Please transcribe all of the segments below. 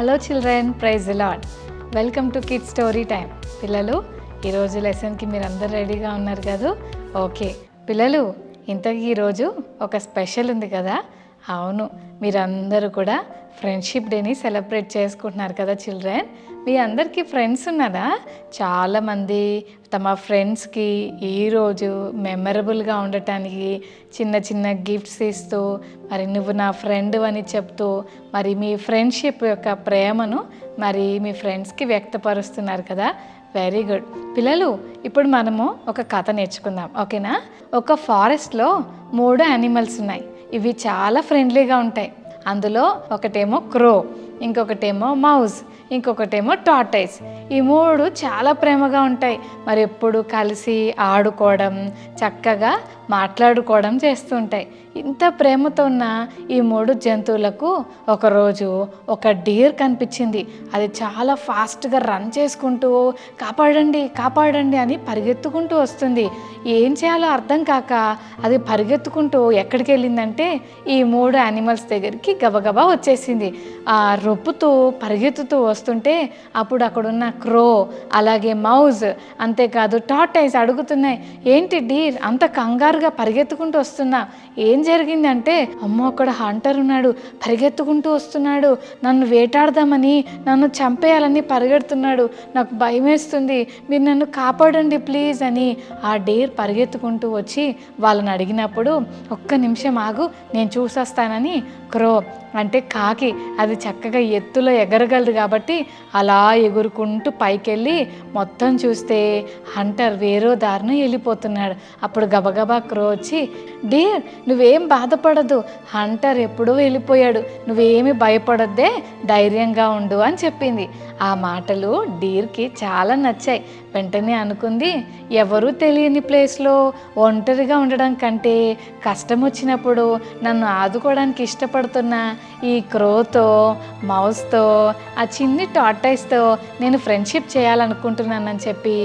Hello children, praise the Lord. Welcome to kids story time. పిల్లలు, ఈరోజు లెసన్కి మీరు అందరు రెడీగా ఉన్నారు కదా? ఓకే పిల్లలు, ఇంతకీ ఈరోజు ఒక స్పెషల్ ఉంది కదా? అవును, మీరందరూ కూడా ఫ్రెండ్షిప్ డేని సెలబ్రేట్ చేసుకుంటున్నారు కదా చిల్డ్రన్. మీ అందరికీ ఫ్రెండ్స్ ఉన్నారా? చాలామంది తమ ఫ్రెండ్స్కి ఈరోజు మెమరబుల్గా ఉండటానికి చిన్న చిన్న గిఫ్ట్స్ ఇస్తూ, మరి నువ్వు నా ఫ్రెండ్ అని చెప్తూ, మరి మీ ఫ్రెండ్షిప్ యొక్క ప్రేమను మరి మీ ఫ్రెండ్స్కి వ్యక్తపరుస్తున్నారు కదా. వెరీ గుడ్ పిల్లలు. ఇప్పుడు మనము ఒక కథ నేర్చుకుందాం, ఓకేనా? ఒక ఫారెస్ట్లో 3 యానిమల్స్ ఉన్నాయి. ఇవి చాలా ఫ్రెండ్లీగా ఉంటాయి. అందులో ఒకటేమో క్రో, ఇంకొకటేమో మౌస్, ఇంకొకటేమో టార్టైస్. ఈ 3 చాలా ప్రేమగా ఉంటాయి. మరి ఎప్పుడు కలిసి ఆడుకోవడం, చక్కగా మాట్లాడుకోవడం చేస్తుంటాయి. ఇంత ప్రేమతో ఉన్న ఈ 3 జంతువులకు ఒకరోజు ఒక డీర్ కనిపించింది. అది చాలా ఫాస్ట్గా రన్ చేసుకుంటూ కాపాడండి కాపాడండి అని పరిగెత్తుకుంటూ వస్తుంది. ఏం చేయాలో అర్థం కాక అది పరిగెత్తుకుంటూ ఎక్కడికి వెళ్ళిందంటే ఈ 3 యానిమల్స్ దగ్గరికి గబగబా వచ్చేసింది. ఆ రొప్పుతూ పరిగెత్తుతూ వస్తుంటే అప్పుడు అక్కడున్న క్రో, అలాగే మౌజ్, అంతేకాదు టార్టైస్ అడుగుతున్నాయి, ఏంటి డీర్ అంత కంగారుగా పరిగెత్తుకుంటూ వస్తున్నా? ఏం జరిగిందంటే, అమ్మో అక్కడ హంటర్ ఉన్నాడు, పరిగెత్తుకుంటూ వస్తున్నాడు, నన్ను వేటాడదామని, నన్ను చంపేయాలని పరిగెడుతున్నాడు, నాకు భయం వేస్తుంది, మీరు నన్ను కాపాడండి ప్లీజ్ అని ఆ డీర్ పరిగెత్తుకుంటూ వచ్చి వాళ్ళని అడిగినప్పుడు, ఒక్క నిమిషం ఆగు నేను చూసొస్తానని క్రో అంటే కాకి, అది చక్కగా ఎత్తులో ఎగరగలదు కాబట్టి అలా ఎగురుకుంటూ పైకెళ్ళి మొత్తం చూస్తే హంటర్ వేరో దారిన వెళ్ళిపోతున్నాడు. అప్పుడు గబగబా క్రో వచ్చి, డీర్ నువ్వేం బాధపడద్దు, హంటర్ ఎప్పుడూ వెళ్ళిపోయాడు, నువ్వేమి భయపడొద్దే, ధైర్యంగా ఉండు అని చెప్పింది. ఆ మాటలు డీర్కి చాలా నచ్చాయి. వెంటనే అనుకుంది, ఎవరూ తెలియని ప్లేస్లో ఒంటరిగా ఉండడం కంటే కష్టం వచ్చినప్పుడు నన్ను ఆదుకోవడానికి ఇష్టపడుతున్న ఈ క్రోతో, మౌస్తో, ఆ చిన్ని టార్టైస్తో నేను ఫ్రెండ్షిప్ చేయాలనుకుంటున్నానని చెప్పి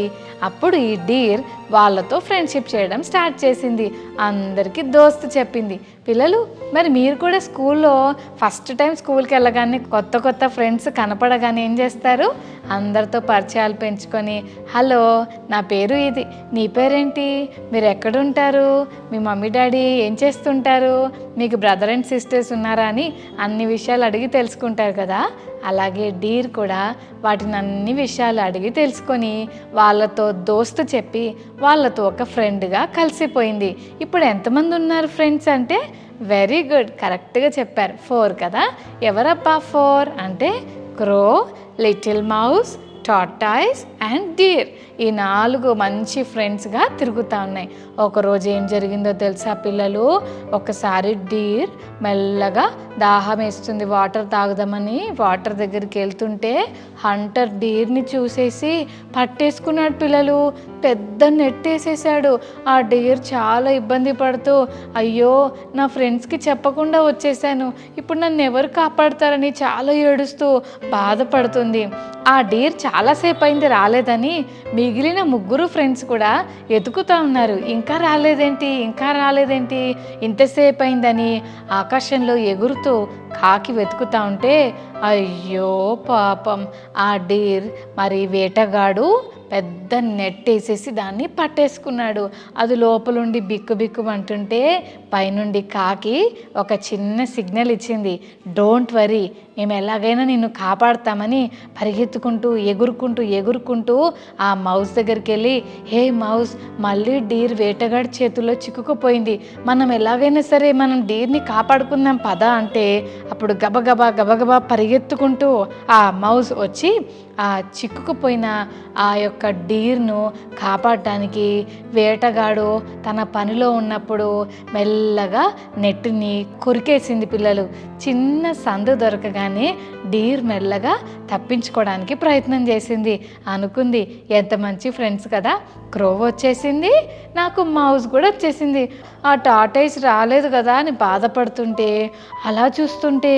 అప్పుడు ఈ డీర్ వాళ్ళతో ఫ్రెండ్షిప్ చేయడం స్టార్ట్ చేసింది. అందరికీ దోస్తు చెప్పింది. పిల్లలు, మరి మీరు కూడా స్కూల్లో ఫస్ట్ టైం స్కూల్కి వెళ్ళగానే కొత్త కొత్త ఫ్రెండ్స్ కనపడగానే ఏం చేస్తారు? అందరితో పరిచయాలు పెంచుకొని, హలో నా పేరు ఇది, నీ పేరేంటి, మీరు ఎక్కడుంటారు, మీ మమ్మీ డాడీ ఏం చేస్తుంటారు, మీకు బ్రదర్ అండ్ సిస్టర్స్ ఉన్నారా అని అన్ని విషయాలు అడిగి తెలుసుకుంటారు కదా. అలాగే డీర్ కూడా వాటిని అన్ని విషయాలు అడిగి తెలుసుకొని వాళ్ళతో దోస్తు చెప్పి వాళ్ళతో ఒక ఫ్రెండ్గా కలిసిపోయింది. ఇప్పుడు ఎంతమంది ఉన్నారు ఫ్రెండ్స్ అంటే? వెరీ గుడ్, కరెక్ట్గా చెప్పారు, 4 కదా. ఎవరబ్బా 4 అంటే crow, little mouse, tortoise and deer. ఈ 4 మంచి ఫ్రెండ్స్గా తిరుగుతూ ఉన్నాయి. ఒకరోజు ఏం జరిగిందో తెలుసా పిల్లలు? ఒకసారి డీర్ మెల్లగా దాహం వేస్తుంది, వాటర్ తాగుదామని వాటర్ దగ్గరికి వెళ్తుంటే హంటర్ డీర్ని చూసేసి పట్టేసుకున్నాడు పిల్లలు. పెద్ద నెట్ వేసేసాడు. ఆ డీర్ చాలా ఇబ్బంది పడుతూ, అయ్యో నా ఫ్రెండ్స్కి చెప్పకుండా వచ్చేసాను, ఇప్పుడు నన్ను ఎవరు కాపాడుతారని చాలా ఏడుస్తూ బాధపడుతుంది. ఆ డీర్ చాలాసేపు అయింది రాలేదని మిగిలిన 3 ఫ్రెండ్స్ కూడా ఎతుకుతూ ఉన్నారు. ఇంకా రాలేదేంటి ఇంతసేపు అయిందని ఆకాశంలో ఎగురుతూ కాకి వెతుకుతూ ఉంటే, అయ్యో పాపం ఆ డీర్ మరి వేటగాడు పెద్ద నెట్ వేసేసి దాన్ని పట్టేసుకున్నాడు. అది లోపలుండి బిక్కుబిక్కుమంటుంటే పైనుండి కాకి ఒక చిన్న సిగ్నల్ ఇచ్చింది, డోంట్ వరీ, మేము ఎలాగైనా నిన్ను కాపాడుతామని పరిగెత్తుకుంటూ ఎగురుకుంటూ ఆ మౌస్ దగ్గరికి వెళ్ళి, హే మౌస్, మళ్ళీ డీర్ వేటగాడి చేతుల్లో చిక్కుకుపోయింది, మనం ఎలాగైనా సరే మనం డీర్ని కాపాడుకుందాం పదా అంటే అప్పుడు గబగబా పరిగెత్తుకుంటూ ఆ మౌస్ వచ్చి ఆ చిక్కుకుపోయిన ఆ యొక్క డీర్ను కాపాడటానికి వేటగాడు తన పనిలో ఉన్నప్పుడు మెల్లగా నెట్ని కొరికేసింది పిల్లలు. చిన్న సందు దొరకగానే డీర్ మెల్లగా తప్పించుకోవడానికి ప్రయత్నం చేసింది. అనుకుంది, ఎంత మంచి ఫ్రెండ్స్ కదా, క్రో వచ్చేసింది, నాకు మౌస్ కూడా వచ్చేసింది, ఆ టార్టైస్ రాలేదు కదా అని బాధపడుతుంటే అలా చూస్తుంటే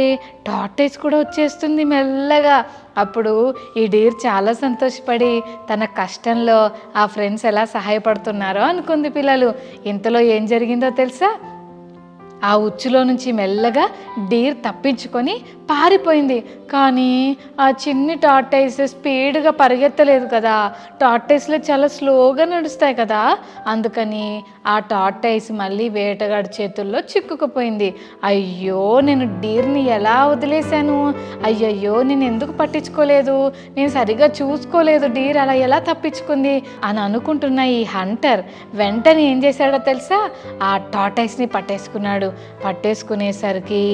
టార్టైస్ కూడా వచ్చేస్తుంది మెల్లగా. అప్పుడు ఈ డీర్ చాలా సంతోషపడి తన కష్టంలో ఆ ఫ్రెండ్స్ ఎలా సహాయపడుతున్నారో అనుకుంది పిల్లలు. ఇంతలో ఏం జరిగిందో తెలుసా? ఆ ఉచ్చులో నుంచి మెల్లగా డీర్ తప్పించుకొని పారిపోయింది. కానీ ఆ చిన్ని టార్టైస్ స్పీడ్గా పరిగెత్తలేదు కదా, టార్టైస్లో చాలా స్లోగా నడుస్తాయి కదా, అందుకని ఆ టార్టైస్ మళ్ళీ వేటగాడి చేతుల్లో చిక్కుకుపోయింది. అయ్యో, నేను డీర్ని ఎలా వదిలేశాను, అయ్యయ్యో నేను ఎందుకు పట్టించుకోలేదు, నేను సరిగా చూసుకోలేదు, డీర్ అలా ఎలా తప్పించుకుంది అని అనుకుంటున్న ఈ హంటర్ వెంటనే ఏం చేశాడో తెలుసా, ఆ టార్టైస్ని పట్టేసుకునేసరికి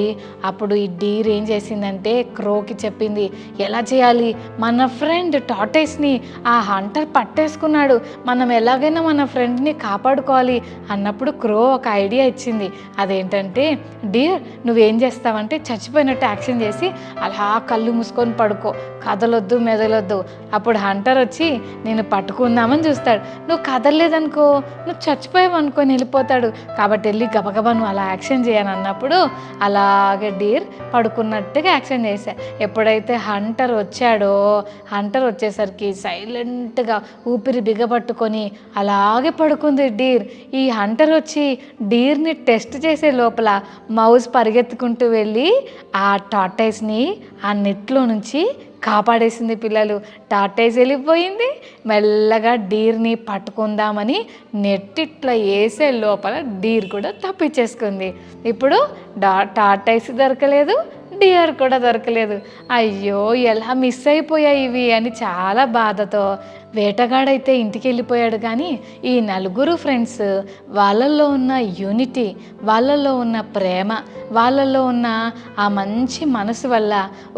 అప్పుడు ఈ డీర్ ఏం చేసిందంటే క్రోకి చెప్పింది ఎలా చేయాలి, మన ఫ్రెండ్ టార్టైస్ని ఆ హంటర్ పట్టేసుకున్నాడు, మనం ఎలాగైనా మన ఫ్రెండ్ని కాపాడుకోవాలి అన్నప్పుడు క్రో ఒక ఐడియా ఇచ్చింది. అదేంటంటే, డీర్ నువ్వేం చేస్తావంటే చచ్చిపోయినట్టు యాక్షన్ చేసి అలా కళ్ళు మూసుకొని పడుకో, కదలొద్దు మెదలొద్దు. అప్పుడు హంటర్ వచ్చి నేను పట్టుకుందామని చూస్తాడు, నువ్వు కదలలేదనుకో, నువ్వు చచ్చిపోయావు అనుకొని వెళ్ళిపోతాడు, కాబట్టి వెళ్ళి గబగబా నువ్వు అలా యాక్షన్ చేయను అన్నప్పుడు అలాగే డీర్ పడుకున్నట్టుగా యాక్షన్ చేశా. ఎప్పుడైతే హంటర్ వచ్చేసరికి సైలెంట్గా ఊపిరి బిగబట్టుకొని అలాగే పడుకుంది డీర్. ఈ హంటర్ వచ్చి డీర్ని టెస్ట్ చేసే లోపల మౌస్ పరిగెత్తుకుంటూ వెళ్ళి ఆ టార్టైస్ని ఆ నెట్లో నుంచి కాపాడేసింది. పిల్లలు, టార్టైస్ వెళ్ళిపోయింది, మెల్లగా డీర్ని పట్టుకుందామని నెట్ ఇట్లా వేసే లోపల డీర్ కూడా తప్పించేసుకుంది. ఇప్పుడు టార్టైస్ దొరకలేదు, డియర్ కూడా దొరకలేదు. అయ్యో ఎలా మిస్ అయిపోయాయి ఇవి అని చాలా బాధతో వేటగాడైతే ఇంటికి వెళ్ళిపోయాడు. కానీ ఈ నలుగురు ఫ్రెండ్స్ వాళ్ళల్లో ఉన్న యూనిటీ, వాళ్ళల్లో ఉన్న ప్రేమ, వాళ్ళల్లో ఉన్న ఆ మంచి మనసు వల్ల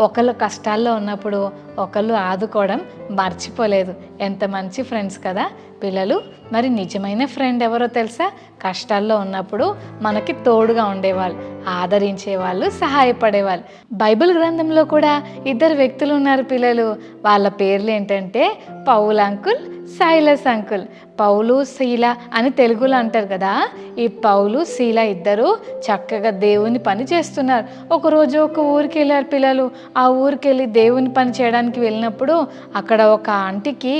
ఒకళ్ళు కష్టాల్లో ఉన్నప్పుడు ఒకళ్ళు ఆదుకోవడం మర్చిపోలేదు. ఎంత మంచి ఫ్రెండ్స్ కదా పిల్లలు. మరి నిజమైన ఫ్రెండ్ ఎవరో తెలుసా, కష్టాల్లో ఉన్నప్పుడు మనకి తోడుగా ఉండేవాళ్ళు, ఆదరించేవాళ్ళు, సహాయపడేవాళ్ళు. బైబిల్ గ్రంథంలో కూడా ఇద్దరు వ్యక్తులు ఉన్నారు పిల్లలు. వాళ్ళ పేర్లు ఏంటంటే పౌల్ అంకుల్, సైలస్ అంకుల్. పౌలు శీల అని తెలుగులో అంటారు కదా, ఈ పౌలు శీల ఇద్దరు చక్కగా దేవుని పని చేస్తున్నారు. ఒకరోజు ఒక ఊరికి వెళ్ళారు పిల్లలు. ఆ ఊరికి వెళ్ళి దేవుని పని చేయడానికి వెళ్ళినప్పుడు అక్కడ ఒక ఆంటీకి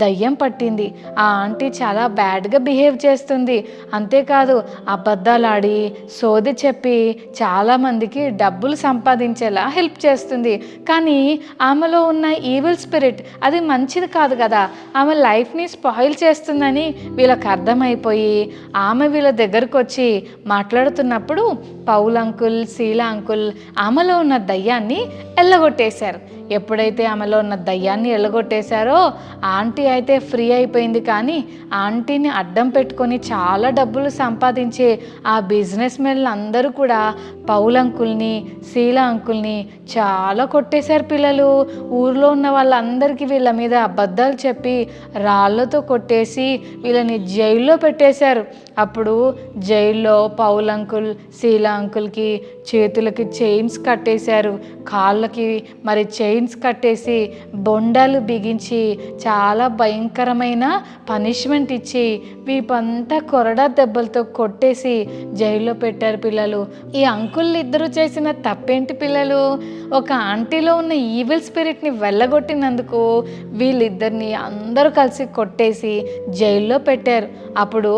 దయ్యం పట్టింది. ఆ ఆంటీ చాలా బ్యాడ్గా బిహేవ్ చేస్తుంది. అంతేకాదు అబద్ధాలు ఆడి సోది చెప్పి చాలామందికి డబ్బులు సంపాదించేలా హెల్ప్ చేస్తుంది. కానీ ఆమెలో ఉన్న ఈవిల్ స్పిరిట్ అది మంచిది కాదు కదా, ఆమె లైఫ్ని స్పాయిల్ చేస్తుందని వీళ్ళకి అర్థమైపోయి ఆమె వీళ్ళ దగ్గరకు వచ్చి మాట్లాడుతున్నప్పుడు పౌల్ అంకుల్, శీలా అంకుల్ ఆమెలో ఉన్న దయ్యాన్ని ఎల్లగొట్టేశారు. ఎప్పుడైతే ఆమెలో ఉన్న దయ్యాన్ని ఎల్లగొట్టేశారో ఆంటీ అయితే ఫ్రీ అయిపోయింది. కానీ ఆంటీని అడ్డం పెట్టుకొని చాలా డబ్బులు సంపాదించే ఆ బిజినెస్ మెన్లు అందరూ కూడా పౌల్ అంకుల్ని, శీలా అంకుల్ని చాలా కొట్టేశారు పిల్లలు. ఊర్లో ఉన్న వాళ్ళందరికీ వీళ్ళ మీద అబద్ధాలు చెప్పి రాళ్ళతో కొట్టేసి వీళ్ళని జైల్లో పెట్టేశారు. అప్పుడు జైల్లో పౌల్ అంకుల్, శీలా అంకుల్కి చేతులకి చైన్స్ కట్టేశారు, కాళ్ళకి మరి చైన్స్ కట్టేసి బొండాలు బిగించి చాలా భయంకరమైన పనిష్మెంట్ ఇచ్చి వీపంతా కొరడా దెబ్బలతో కొట్టేసి జైల్లో పెట్టారు పిల్లలు. ఈ అంకుల్ ఇద్దరు చేసిన తప్పేంటి పిల్లలు, ఒక ఆంటీలో ఉన్న ఈవిల్ స్పిరిట్ని వెళ్ళగొట్టినందుకు వీళ్ళిద్దరిని అందరూ కలిసి కొట్టేసి జైల్లో పెట్టారు. అప్పుడు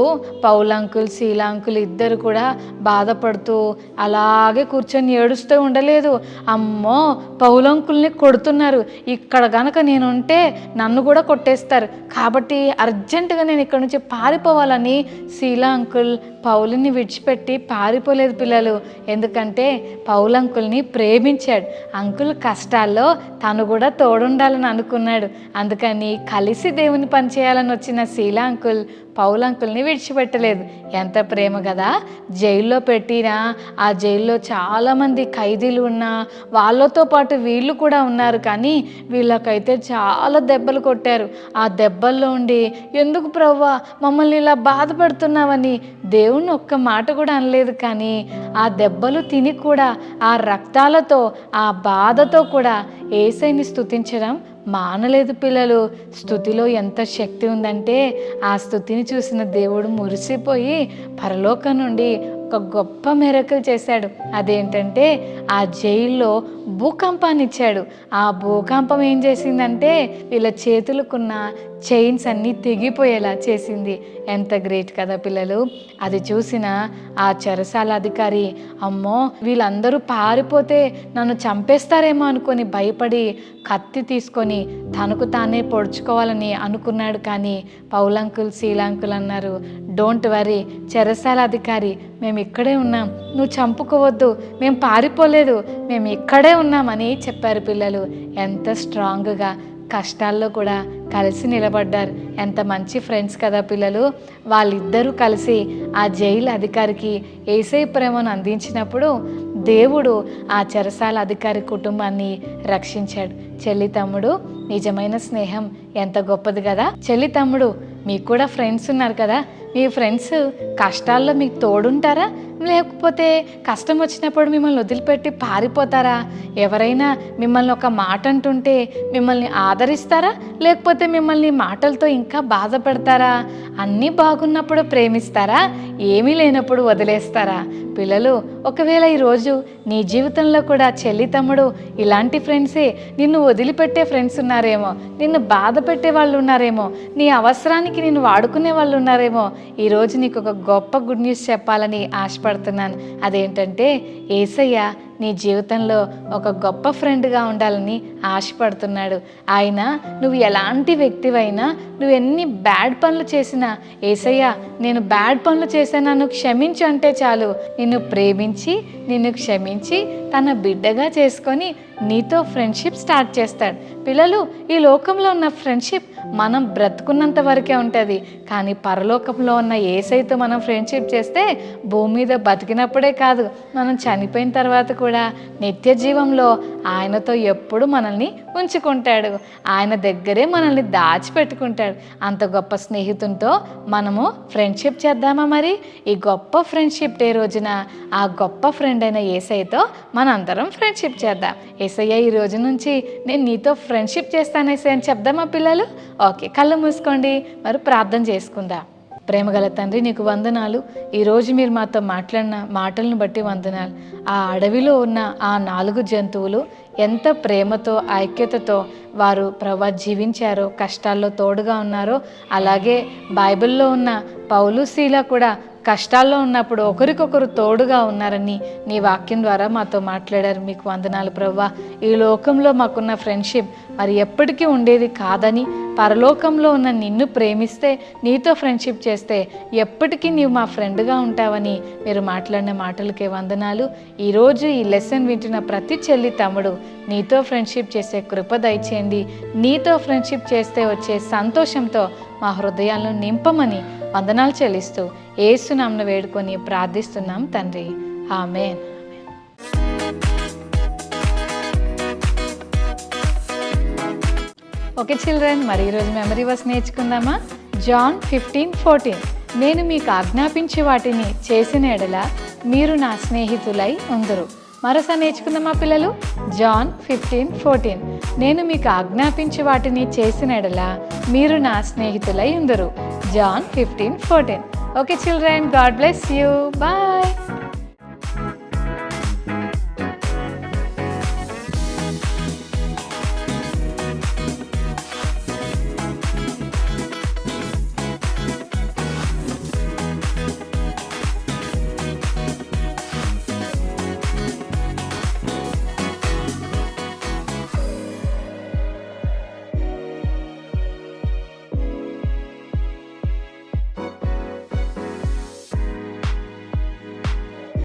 పౌల్ అంకుల్, శీలా అంకుల్ ఇద్దరు కూడా బాధపడుతూ అలాగే కూర్చొని ఏడుస్తూ ఉండలేదు. అమ్మో పౌల్ అంకుల్ని కొడుతున్నారు, ఇక్కడ గనక నేను ఉంటే నన్ను కూడా కొట్టేస్తారు, కాబట్టి అర్జెంటుగా నేను ఇక్కడ నుంచి పారిపోవాలని శీలా అంకుల్ పౌలుని విడిచిపెట్టి పారిపోలేదు పిల్లలు. ఎందుకంటే పౌల్ అంకుల్ని ప్రేమించాడు. అంకుల్ కష్టాల్లో తను కూడా తోడుండాలని అనుకున్నాడు. అందుకని కలిసి దేవుని పని చేయాలని వచ్చిన శీలా అంకుల్ పౌల్ అంకుల్ని విడిచిపెట్టలేదు. ఎంత ప్రేమ కదా. జైల్లో పెట్టినా ఆ జైల్లో చాలామంది ఖైదీలు ఉన్నా వాళ్ళతో పాటు వీళ్ళు కూడా ఉన్నారు. కానీ వీళ్ళకైతే చాలా దెబ్బలు కొట్టారు. ఆ దెబ్బల్లో ఉండి ఎందుకు ప్రభువా మమ్మల్ని ఇలా బాధపడుతున్నావని దేవుణ్ణి ఒక్క మాట కూడా అనలేదు. కానీ ఆ దెబ్బలు తిని కూడా ఆ రక్తాలతో ఆ బాధతో కూడా యేసయ్యని స్తుతించడం మానలేదు పిల్లలు. స్తుతిలో ఎంత శక్తి ఉందంటే ఆ స్తుతిని చూసిన దేవుడు మురిసిపోయి పరలోకం నుండి ఒక గొప్ప మిరకల్ చేశాడు. అదేంటంటే ఆ జైల్లో భూకంపాన్ని ఇచ్చాడు. ఆ భూకంపం ఏం చేసిందంటే వీళ్ళ చేతులకున్న చైన్స్ అన్నీ తెగిపోయేలా చేసింది. ఎంత గ్రేట్ కదా పిల్లలు. అది చూసిన ఆ చెరసాల అధికారి, అమ్మో వీళ్ళందరూ పారిపోతే నన్ను చంపేస్తారేమో అనుకొని భయపడి కత్తి తీసుకొని తనకు తానే పొడుచుకోవాలని అనుకున్నాడు. కానీ పౌలంకుల్ శీలాంకుల్ అన్నారు, డోంట్ వరీ చెరసాల అధికారి, మేము ఇక్కడే ఉన్నాం, నువ్వు చంపుకోవద్దు, మేము పారిపోలేదు, మేము ఇక్కడే ఉన్నామని చెప్పారు. పిల్లలు ఎంత స్ట్రాంగ్గా కష్టాల్లో కూడా కలిసి నిలబడ్డారు. ఎంత మంచి ఫ్రెండ్స్ కదా పిల్లలు. వాళ్ళిద్దరూ కలిసి ఆ జైలు అధికారికి యేసయ్య ప్రేమను అందించినప్పుడు దేవుడు ఆ చెరసాల అధికారి కుటుంబాన్ని రక్షించాడు. చెల్లి తమ్ముడు, నిజమైన స్నేహం ఎంత గొప్పది కదా. చెల్లి తమ్ముడు, మీకు కూడా ఫ్రెండ్స్ ఉన్నారు కదా. మీ ఫ్రెండ్స్ కష్టాల్లో మీకు తోడుంటారా, లేకపోతే కష్టం వచ్చినప్పుడు మిమ్మల్ని వదిలిపెట్టి పారిపోతారా? ఎవరైనా మిమ్మల్ని ఒక మాట అంటుంటే మిమ్మల్ని ఆదరిస్తారా, లేకపోతే మిమ్మల్ని మాటలతో ఇంకా బాధ పెడతారా? అన్నీ బాగున్నప్పుడు ప్రేమిస్తారా, ఏమీ లేనప్పుడు వదిలేస్తారా? పిల్లలు, ఒకవేళ ఈరోజు నీ జీవితంలో కూడా చెల్లి తమ్ముడు ఇలాంటి ఫ్రెండ్సే, నిన్ను వదిలిపెట్టే ఫ్రెండ్స్ ఉన్నారేమో, నిన్ను బాధ పెట్టే వాళ్ళు ఉన్నారేమో, నీ అవసరానికి నిన్ను వాడుకునే వాళ్ళు ఉన్నారేమో. ఈరోజు నీకు ఒక గొప్ప గుడ్ న్యూస్ చెప్పాలని ఆశపడుతున్నాను. అదేంటంటే యేసయ్య నీ జీవితంలో ఒక గొప్ప ఫ్రెండ్గా ఉండాలని ఆశపడుతున్నాడు. ఆయన నువ్వు ఎలాంటి వ్యక్తివైనా, నువ్వు ఎన్ని బ్యాడ్ పనులు చేసినా, యేసయ్య నేను బ్యాడ్ పనులు చేశాను, నన్ను క్షమించు అంటే చాలు, నిన్ను ప్రేమించి నిన్ను క్షమించి తన బిడ్డగా చేసుకొని నీతో ఫ్రెండ్షిప్ స్టార్ట్ చేస్తాడు. పిల్లలు, ఈ లోకంలో ఉన్న ఫ్రెండ్షిప్ మనం బ్రతుకున్నంత వరకే ఉంటుంది. కానీ పరలోకంలో ఉన్న యేసయ్యతో మనం ఫ్రెండ్షిప్ చేస్తే భూమి మీద బతికినప్పుడే కాదు, మనం చనిపోయిన తర్వాత కూడా నిత్య జీవంలో ఆయనతో ఎప్పుడు మనల్ని ఉంచుకుంటాడు. ఆయన దగ్గరే మనల్ని దాచిపెట్టుకుంటాడు. అంత గొప్ప స్నేహితునితో మనము ఫ్రెండ్షిప్ చేద్దామా? మరి ఈ గొప్ప ఫ్రెండ్షిప్ డే రోజున ఆ గొప్ప ఫ్రెండ్ అయిన యేసయ్యతో మనందరం ఫ్రెండ్షిప్ చేద్దాం. యేసయ్య, ఈ రోజు నుంచి నేను నీతో ఫ్రెండ్షిప్ చేస్తాను యేసయ్య అని చెప్దామా పిల్లలు? ఓకే, కళ్ళు మూసుకోండి, మరి ప్రార్థన చేసుకుందాం. ప్రేమగల తండ్రి, నీకు వందనాలు. ఈరోజు మీరు మాతో మాట్లాడిన మాటలను బట్టి వందనాలు. ఆ అడవిలో ఉన్న ఆ 4 జంతువులు ఎంత ప్రేమతో ఐక్యతతో వారు ప్రభా జీవించారో, కష్టాల్లో తోడుగా ఉన్నారో, అలాగే బైబిల్లో ఉన్న పౌలు శీల కూడా కష్టాల్లో ఉన్నప్పుడు ఒకరికొకరు తోడుగా ఉన్నారని నీ వాక్యం ద్వారా మాతో మాట్లాడారు. మీకు వందనాలు ప్రభువా. ఈ లోకంలో మాకున్న ఫ్రెండ్షిప్ మరి ఎప్పటికీ ఉండేది కాదని, పరలోకంలో ఉన్న నిన్ను ప్రేమిస్తే, నీతో ఫ్రెండ్షిప్ చేస్తే ఎప్పటికీ నీవు మా ఫ్రెండ్గా ఉంటావని మీరు మాట్లాడిన మాటలకే వందనాలు. ఈరోజు ఈ లెసన్ వింటున్న ప్రతి చెల్లి తమ్ముడు నీతో ఫ్రెండ్షిప్ చేసే కృప దయచేయండి. నీతో ఫ్రెండ్షిప్ చేస్తే వచ్చే సంతోషంతో మా హృదయాలను నింపమని వందనాలు చెల్లిస్తూ యేసు నామమున వేడుకొని ప్రార్థిస్తున్నాం తండ్రి, ఆమేన్. ఓకే చిల్డ్రన్, మరి ఈరోజు మెమరీ వర్స్ నేర్చుకుందామా? జాన్ 15:14, నేను మీకు ఆజ్ఞాపించే వాటిని చేసిన ఎడల మీరు నా స్నేహితులై ఉందురు. మరోసారి నేర్చుకుందామా పిల్లలు? జాన్ 15:14, నేను మీకు ఆజ్ఞాపించే వాటిని చేసిన ఎడల మీరు నా స్నేహితులై ఉందురు. John 15:14. Okay children, God bless you, bye.